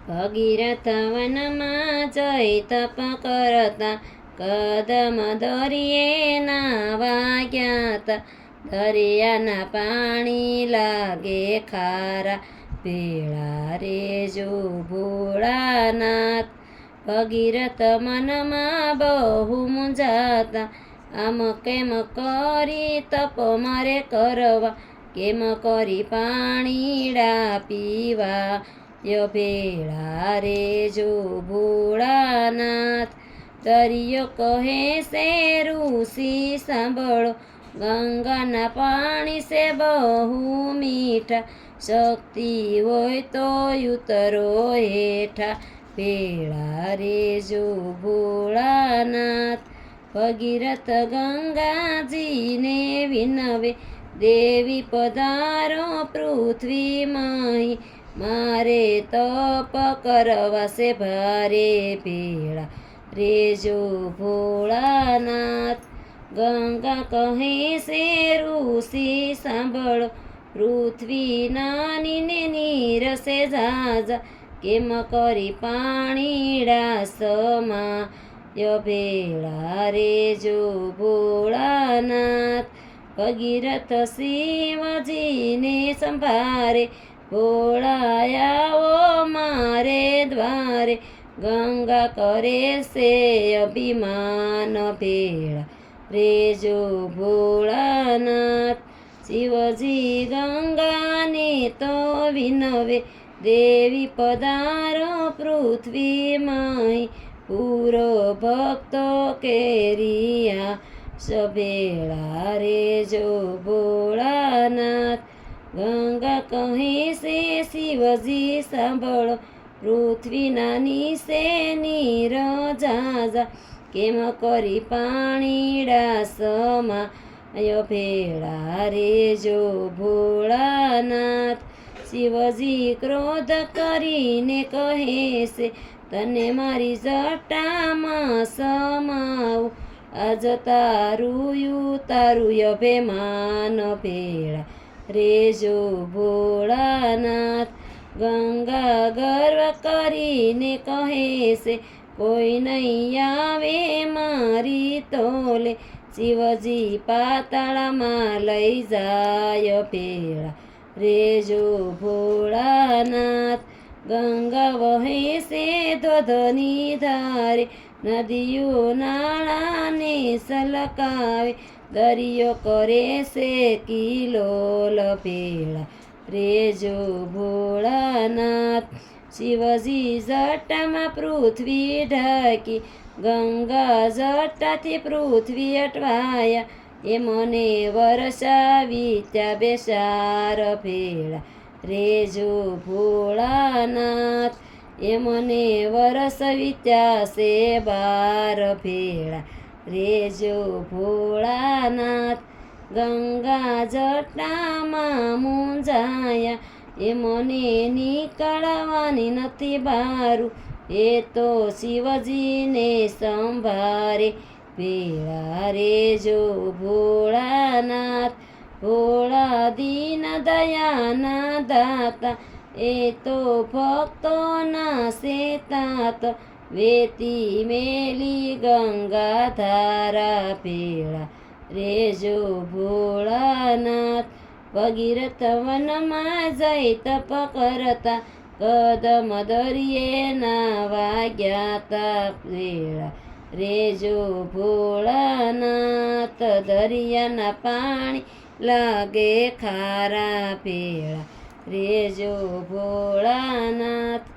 ભગીરથ વનમાં જઈ તપ કરતા કદમ દરિયે નાવા ગયા તા. દરિયાના પાણી લાગે ખારા, ભેળા રેજો ભોળાનાથ. ભગીરથ મનમાં બહુ મૂંઝાતા, આમ કેમ કરી તપ મારે કરવા, કેમ કરી પાણીડા પીવા. ય ભેળા રેજો ભોળાનાથ. દરિયો કહે છે ઋષિ સાંભળો, ગંગાના પાણી છે બહુ મીઠા, શક્તિ હોય તો ઉતરો હેઠા. ભેળા રેજો ભોળાનાથ. ભગીરથ ગંગાજીને વિનવે, દેવી પધારો પૃથ્વી માહી, મારે તપ કરવા છે ભારે. ભેળા રેજો ભોળાનાથ. ગંગા કહે છે ઋષિ સાંભળો, પૃથ્વી નાની ને નીર છે ઝાઝા, કેમ કરી પાણીડા સમા. ય ભેળા રેજો ભોળાનાથ. ભગીરથ શિવજીને સંભારે, ભોળાયાઓ મારે દ્વારે, ગંગા કરે છે અભિમાન. ભેળા રેજો ભોળાનાથ. શિવજી ગંગાને તો વિનવે, દેવી પધારો પૃથ્વી માહી, પૂરો ભક્તો કેરિયા. ભેળા રેજો ભોળાનાથ. ગંગા કહે છે શિવજી સાંભળો, પૃથ્વી નાની છે નીર ઝાઝા, કેમ કરી પાણીડા સમા. ય ભેળા રેજો ભોળાનાથ. શિવજી ક્રોધ કરીને કહે છે, તને મારી જટામાં સમાવું, આજ તારું ઉતારું અભિમાન. ભેળા રેજો ભોળાનાથ. ગંગા ગર્વ કરીને કહે છે, કોઈ નહીં આવે મારી તોલે, શિવજી પાતાળમાં લઈ જાય. ભેળા રેજો ભોળાનાથ. ગંગા વહે છે ધોધની ધારે, નદીઓ નાળાને સલકાવે, દરિયો કરે છે કિલોલ. ભેળા રેજો ભોળાનાથ. શિવજી જટામાં પૃથ્વી ઢાંકી, ગંગા જટાથી પૃથ્વી અટવાયા, એ મને વરસાવી ત્યાં બેસાર. ભેળા રેજો ભોળાનાથ. એ મને વરસવી ત્યાં છે બાર. ભેળા રેજો ભોળાનાથ. ગંગા જટામાં મૂંઝાયા, એ મને નીકળવાની નથી બારું, એ તો શિવજીને સંભારે. ભેળા રેજો ભોળાનાથ. ભોળા દીન દયાના દાતા, એ તો ભક્તોના શેતાત, વેતી મેલી ગંગા ધારા. ભેળા રેજો ભોળાનાથ. ભગીરથ વનમાં જઈ તપ કરતા, કદમ દરિયે નાવા ગયા તા. ભેળા રેજો ભોળાનાથ. દરિયાના પાણી લાગે ખારા. ભેળા રેજો ભોળાનાથ.